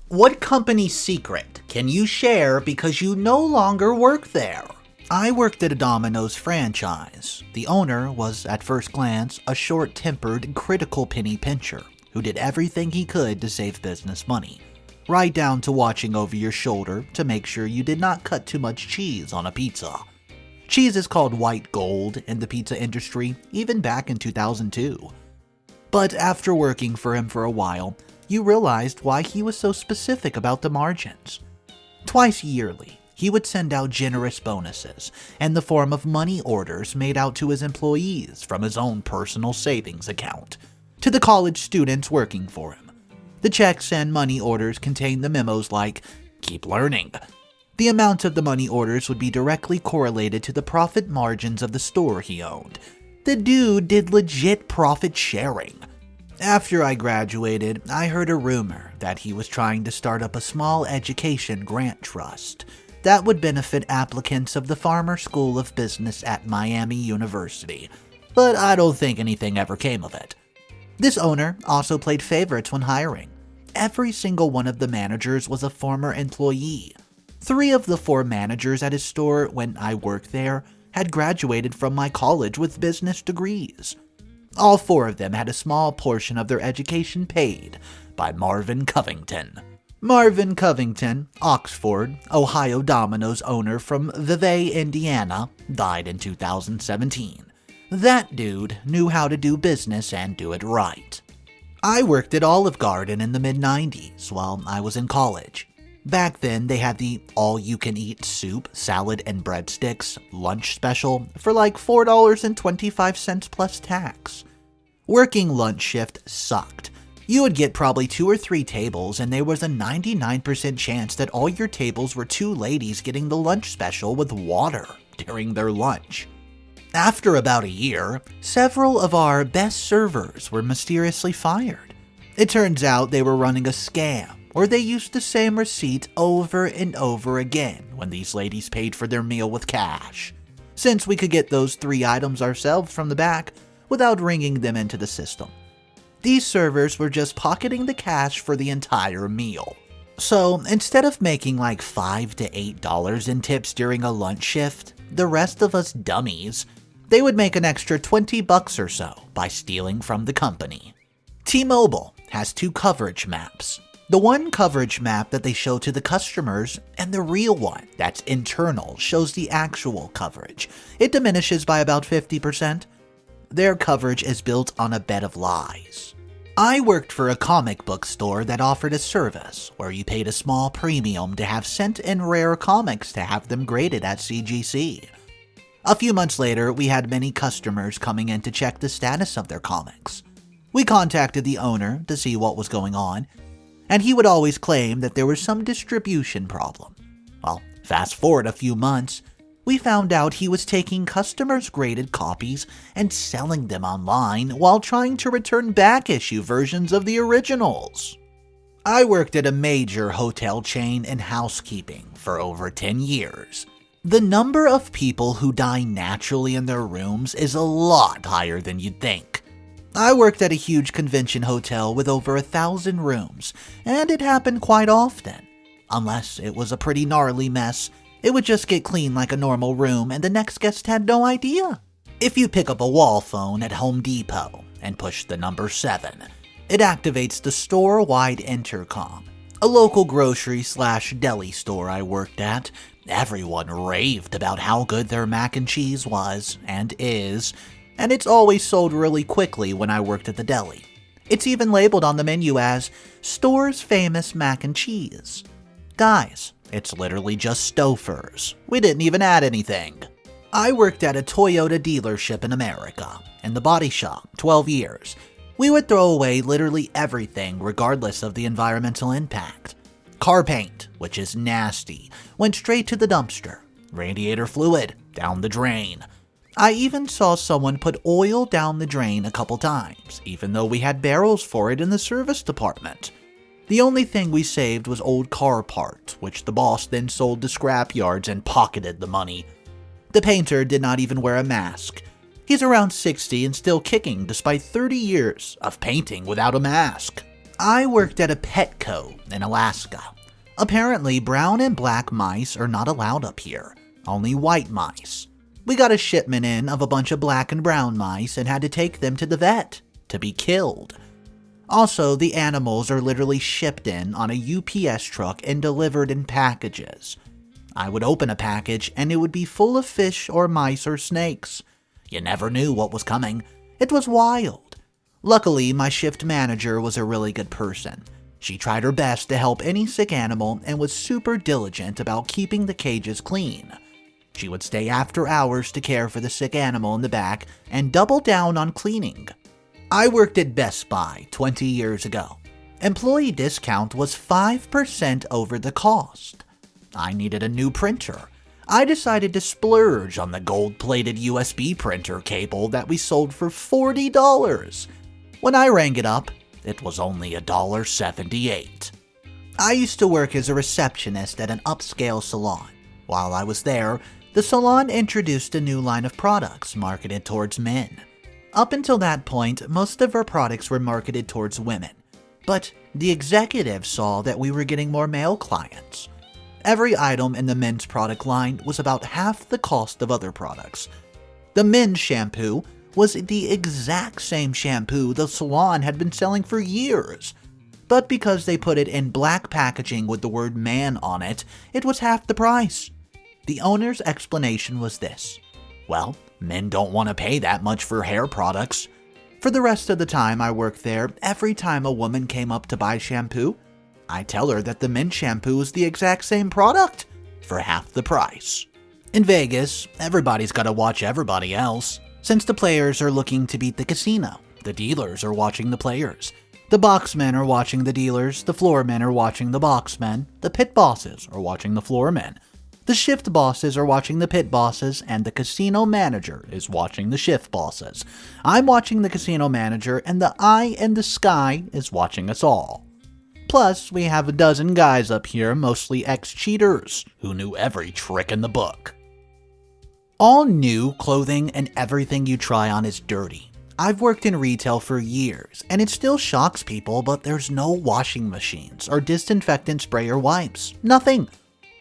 What company secret can you share because you no longer work there? I worked at a Domino's franchise. The owner was, at first glance, a short-tempered, critical penny pincher who did everything he could to save business money, right down to watching over your shoulder to make sure you did not cut too much cheese on a pizza. Cheese is called white gold in the pizza industry, even back in 2002. But after working for him for a while, you realized why he was so specific about the margins. Twice yearly, he would send out generous bonuses in the form of money orders made out to his employees from his own personal savings account, to the college students working for him. The checks and money orders contained the memos like, "Keep learning." The amount of the money orders would be directly correlated to the profit margins of the store he owned. The dude did legit profit sharing. After I graduated, I heard a rumor that he was trying to start up a small education grant trust that would benefit applicants of the Farmer School of Business at Miami University, but I don't think anything ever came of it. This owner also played favorites when hiring. Every single one of the managers was a former employee. 3 of the 4 managers at his store when I worked there had graduated from my college with business degrees. All 4 of them had a small portion of their education paid by Marvin Covington. Marvin Covington, Oxford, Ohio Domino's owner from Vevey, Indiana, died in 2017. That dude knew how to do business and do it right. I worked at Olive Garden in the mid-90s while I was in college. Back then, they had the all-you-can-eat soup, salad, and breadsticks lunch special for like $4.25 plus tax. Working lunch shift sucked. You would get probably 2 or 3 tables, and there was a 99% chance that all your tables were 2 ladies getting the lunch special with water during their lunch. After about a year, several of our best servers were mysteriously fired. It turns out they were running a scam, or they used the same receipt over and over again when these ladies paid for their meal with cash, since we could get those 3 items ourselves from the back without ringing them into the system. These servers were just pocketing the cash for the entire meal. So instead of making like $5 to $8 in tips during a lunch shift, the rest of us dummies, they would make an extra $20 or so by stealing from the company. T-Mobile has 2 coverage maps. The one coverage map that they show to the customers and the real one that's internal shows the actual coverage. It diminishes by about 50%. Their coverage is built on a bed of lies. I worked for a comic book store that offered a service where you paid a small premium to have sent in rare comics to have them graded at CGC. A few months later, we had many customers coming in to check the status of their comics. We contacted the owner to see what was going on, and he would always claim that there was some distribution problem. Well, fast forward a few months, we found out he was taking customers' graded copies and selling them online while trying to return back-issue versions of the originals. I worked at a major hotel chain in housekeeping for over 10 years. The number of people who die naturally in their rooms is a lot higher than you'd think. I worked at a huge convention hotel with over 1,000 rooms, and it happened quite often. Unless it was a pretty gnarly mess, it would just get cleaned like a normal room and the next guest had no idea. If you pick up a wall phone at Home Depot and push the number 7, it activates the store-wide intercom. A local grocery/deli store I worked at, everyone raved about how good their mac and cheese was and is, and it's always sold really quickly when I worked at the deli. It's even labeled on the menu as store's famous mac and cheese. Guys, it's literally just Stouffer's. We didn't even add anything. I worked at a Toyota dealership in America, in the body shop, 12 years. We would throw away literally everything regardless of the environmental impact. Car paint, which is nasty, went straight to the dumpster. Radiator fluid, down the drain. I even saw someone put oil down the drain a couple times, even though we had barrels for it in the service department. The only thing we saved was old car parts, which the boss then sold to scrap yards and pocketed the money. The painter did not even wear a mask. He's around 60 and still kicking despite 30 years of painting without a mask. I worked at a Petco in Alaska. Apparently, brown and black mice are not allowed up here, only white mice. We got a shipment in of a bunch of black and brown mice and had to take them to the vet to be killed. Also, the animals are literally shipped in on a UPS truck and delivered in packages. I would open a package and it would be full of fish or mice or snakes. You never knew what was coming. It was wild. Luckily, my shift manager was a really good person. She tried her best to help any sick animal and was super diligent about keeping the cages clean. She would stay after hours to care for the sick animal in the back and double down on cleaning. I worked at Best Buy 20 years ago. Employee discount was 5% over the cost. I needed a new printer. I decided to splurge on the gold-plated USB printer cable that we sold for $40. When I rang it up, it was only $1.78. I used to work as a receptionist at an upscale salon. While I was there, the salon introduced a new line of products marketed towards men. Up until that point, most of our products were marketed towards women. But the executives saw that we were getting more male clients. Every item in the men's product line was about half the cost of other products. The men's shampoo was the exact same shampoo the salon had been selling for years. But because they put it in black packaging with the word man on it, it was half the price. The owner's explanation was this: well, men don't want to pay that much for hair products. For the rest of the time I worked there, every time a woman came up to buy shampoo, I tell her that the men's shampoo is the exact same product for half the price. In Vegas, everybody's got to watch everybody else. Since the players are looking to beat the casino, the dealers are watching the players. The boxmen are watching the dealers, the floormen are watching the boxmen, the pit bosses are watching the floormen. The shift bosses are watching the pit bosses, and the casino manager is watching the shift bosses. I'm watching the casino manager, and the eye in the sky is watching us all. Plus, we have a dozen guys up here, mostly ex-cheaters, who knew every trick in the book. All new clothing and everything you try on is dirty. I've worked in retail for years, and it still shocks people, but there's no washing machines or disinfectant spray or wipes. Nothing.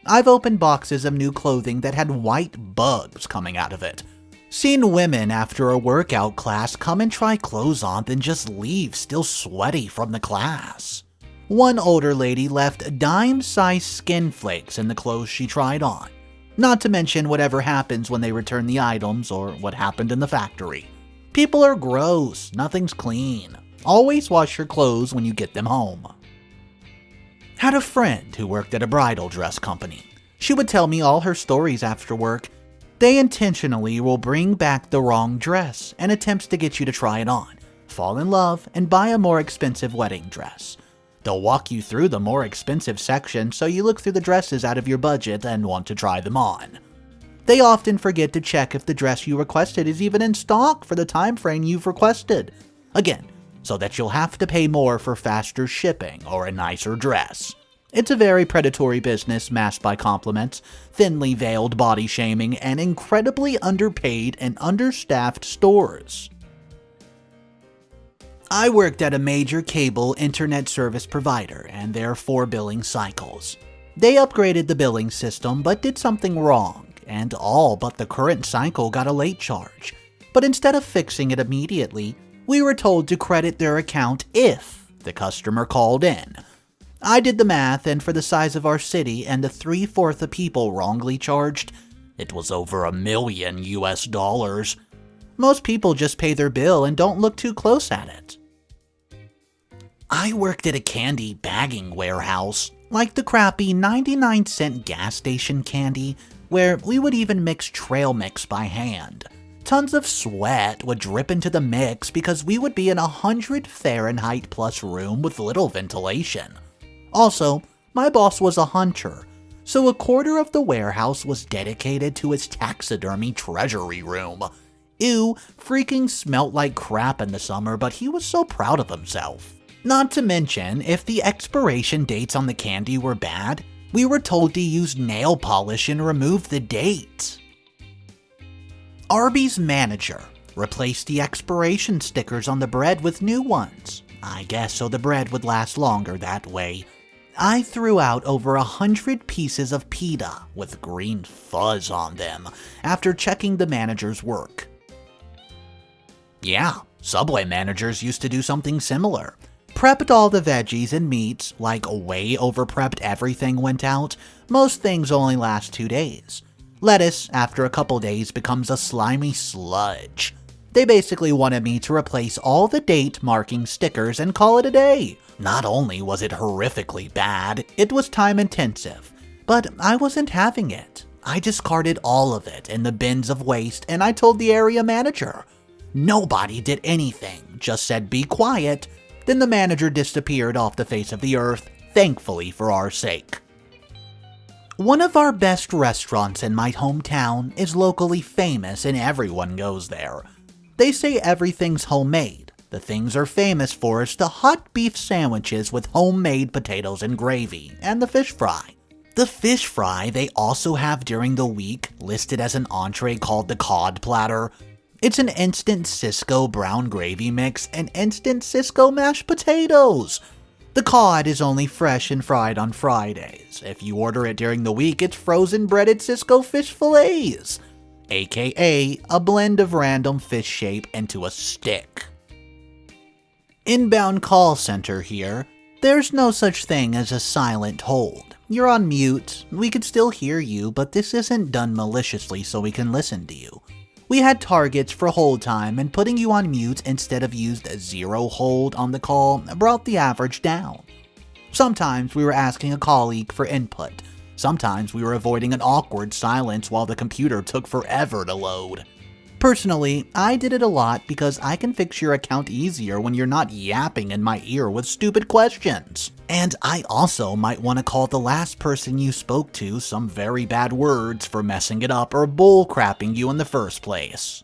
I've opened boxes of new clothing that had white bugs coming out of it. Seen women after a workout class come and try clothes on, then just leave still sweaty from the class. One older lady left dime-sized skin flakes in the clothes she tried on. Not to mention whatever happens when they return the items or what happened in the factory. People are gross, nothing's clean. Always wash your clothes when you get them home. Had a friend who worked at a bridal dress company. She would tell me all her stories after work. They intentionally will bring back the wrong dress and attempts to get you to try it on, fall in love, and buy a more expensive wedding dress. They'll walk you through the more expensive section so you look through the dresses out of your budget and want to try them on. They often forget to check if the dress you requested is even in stock for the time frame you've requested. Again, so that you'll have to pay more for faster shipping or a nicer dress. It's a very predatory business masked by compliments, thinly veiled body shaming, and incredibly underpaid and understaffed stores. I worked at a major cable internet service provider and their 4 billing cycles. They upgraded the billing system but did something wrong, and all but the current cycle got a late charge. But instead of fixing it immediately, we were told to credit their account if the customer called in. I did the math, and for the size of our city and the 3/4 of people wrongly charged, it was over $1 million US. Most people just pay their bill and don't look too close at it. I worked at a candy bagging warehouse, like the crappy 99-cent gas station candy, where we would even mix trail mix by hand. Tons of sweat would drip into the mix because we would be in 100 Fahrenheit plus room with little ventilation. Also, my boss was a hunter, so 1/4 of the warehouse was dedicated to his taxidermy treasury room. Ew, freaking smelt like crap in the summer, but he was so proud of himself. Not to mention, if the expiration dates on the candy were bad, we were told to use nail polish and remove the date. Arby's manager replaced the expiration stickers on the bread with new ones. I guess so the bread would last longer that way. I threw out over 100 pieces of pita with green fuzz on them after checking the manager's work. Yeah, Subway managers used to do something similar. Prepped all the veggies and meats, like way over-prepped everything went out. Most things only last 2 days. Lettuce, after a couple days, becomes a slimy sludge. They basically wanted me to replace all the date marking stickers and call it a day. Not only was it horrifically bad, it was time intensive. But I wasn't having it. I discarded all of it in the bins of waste and I told the area manager. Nobody did anything, just said be quiet. Then the manager disappeared off the face of the earth, thankfully for our sake. One of our best restaurants in my hometown is locally famous and everyone goes there. They say everything's homemade. The things they're famous for is the hot beef sandwiches with homemade potatoes and gravy, and the fish fry. The fish fry they also have during the week listed as an entree called the cod platter. It's an instant Cisco brown gravy mix and instant Cisco mashed potatoes. The cod is only fresh and fried on Fridays. If you order it during the week, it's frozen breaded Cisco fish fillets, aka a blend of random fish shape into a stick. Inbound call center here. There's no such thing as a silent hold. You're on mute. We could still hear you, but this isn't done maliciously so we can listen to you. We had targets for hold time, and putting you on mute instead of used zero hold on the call brought the average down. Sometimes we were asking a colleague for input. Sometimes we were avoiding an awkward silence while the computer took forever to load. Personally, I did it a lot because I can fix your account easier when you're not yapping in my ear with stupid questions. And I also might want to call the last person you spoke to some very bad words for messing it up or bullcrapping you in the first place.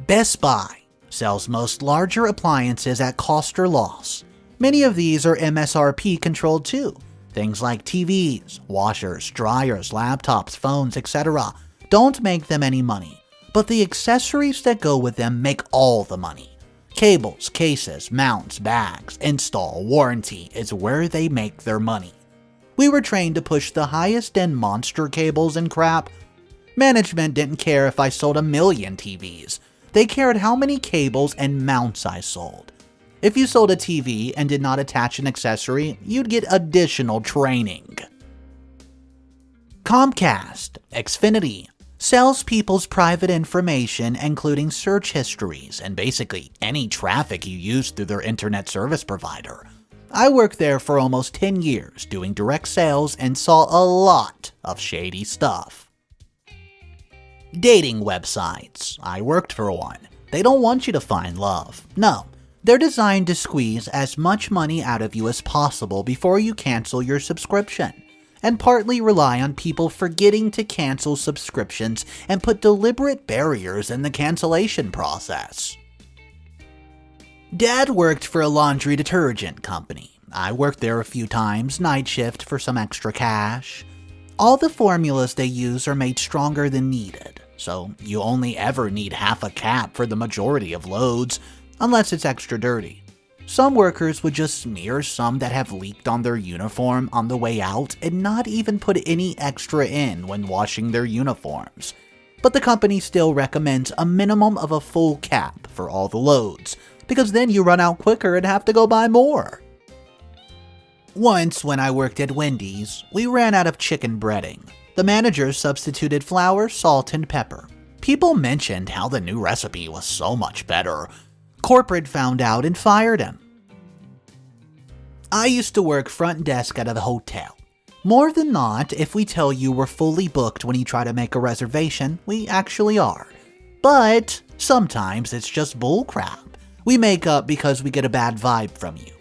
Best Buy sells most larger appliances at cost or loss. Many of these are MSRP controlled too. Things like TVs, washers, dryers, laptops, phones, etc. don't make them any money. But the accessories that go with them make all the money. Cables, cases, mounts, bags, install, warranty is where they make their money. We were trained to push the highest end monster cables and crap. Management didn't care if I sold 1 million TVs. They cared how many cables and mounts I sold. If you sold a TV and did not attach an accessory, you'd get additional training. Comcast, Xfinity, sells people's private information including search histories and basically any traffic you use through their internet service provider. I worked there for almost 10 years doing direct sales and saw a lot of shady stuff. Dating websites. I worked for one. They don't want you to find love. No, they're designed to squeeze as much money out of you as possible before you cancel your subscription, and partly rely on people forgetting to cancel subscriptions and put deliberate barriers in the cancellation process. Dad worked for a laundry detergent company. I worked there a few times, night shift for some extra cash. All the formulas they use are made stronger than needed, so you only ever need half a cap for the majority of loads, unless it's extra dirty. Some workers would just smear some that have leaked on their uniform on the way out and not even put any extra in when washing their uniforms. But the company still recommends a minimum of a full cap for all the loads, because then you run out quicker and have to go buy more. Once when I worked at Wendy's, we ran out of chicken breading. The manager substituted flour, salt, and pepper. People mentioned how the new recipe was so much better. Corporate found out and fired him. I used to work front desk at a hotel. More than not, if we tell you we're fully booked when you try to make a reservation, we actually are. But sometimes it's just bullcrap. We make up because we get a bad vibe from you.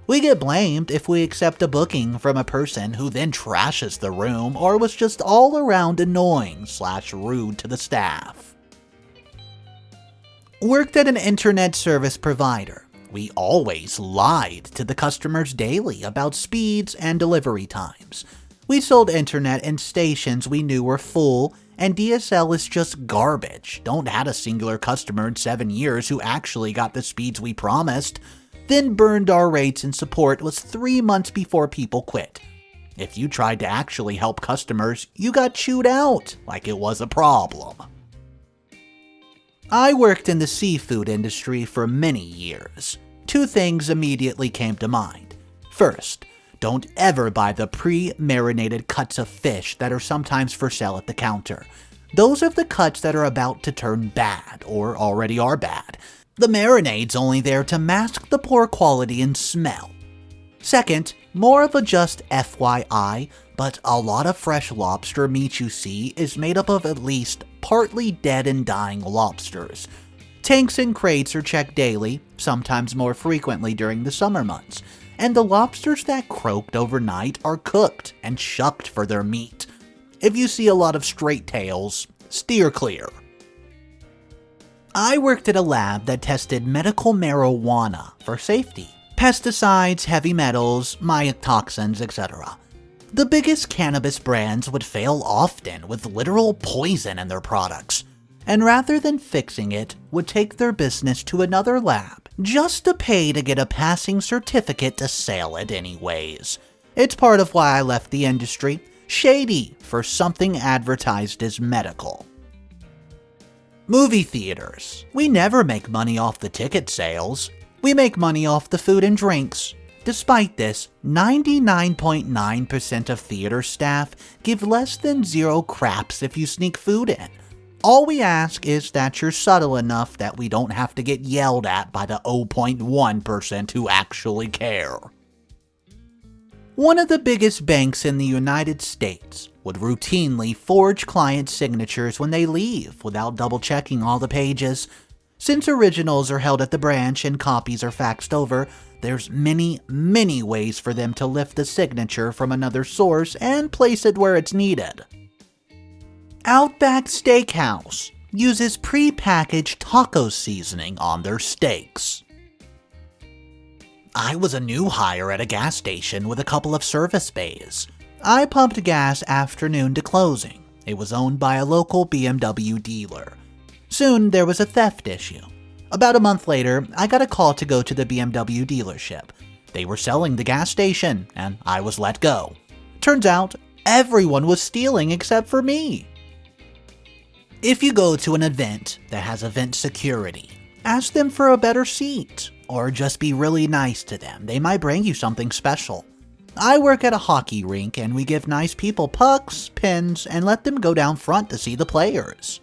We get blamed if we accept a booking from a person who then trashes the room or was just all around annoying/rude to the staff. Worked at an internet service provider. We always lied to the customers daily about speeds and delivery times. We sold internet in stations we knew were full, and DSL is just garbage. Don't had a singular customer in 7 years who actually got the speeds we promised. then burned our rates and support was 3 months before people quit. If you tried to actually help customers, you got chewed out like it was a problem. I worked in the seafood industry for many years. 2 things immediately came to mind. First, don't ever buy the pre-marinated cuts of fish that are sometimes for sale at the counter. Those are the cuts that are about to turn bad, or already are bad. The marinade's only there to mask the poor quality and smell. Second, more of a just FYI, but a lot of fresh lobster meat you see is made up of at least partly dead and dying lobsters. Tanks and crates are checked daily, sometimes more frequently during the summer months, and the lobsters that croaked overnight are cooked and shucked for their meat. If you see a lot of straight tails, steer clear. I worked at a lab that tested medical marijuana for safety. Pesticides, heavy metals, mycotoxins, etc. The biggest cannabis brands would fail often with literal poison in their products, and rather than fixing it, would take their business to another lab just to pay to get a passing certificate to sell it anyways. It's part of why I left the industry. Shady for something advertised as medical. Movie theaters. We never make money off the ticket sales. We make money off the food and drinks. Despite this, 99.9% of theater staff give less than 0 craps if you sneak food in. All we ask is that you're subtle enough that we don't have to get yelled at by the 0.1% who actually care. One of the biggest banks in the United States would routinely forge client signatures when they leave without double-checking all the pages. Since originals are held at the branch and copies are faxed over, there's many ways for them to lift the signature from another source and place it where it's needed. Outback Steakhouse uses pre-packaged taco seasoning on their steaks. I was a new hire at a gas station with a couple of service bays. I pumped gas afternoon to closing. It was owned by a local BMW dealer. Soon, there was a theft issue. About a month later, I got a call to go to the BMW dealership. They were selling the gas station, and I was let go. Turns out, everyone was stealing except for me. If you go to an event that has event security, ask them for a better seat, or just be really nice to them. They might bring you something special. I work at a hockey rink, and we give nice people pucks, pins, and let them go down front to see the players.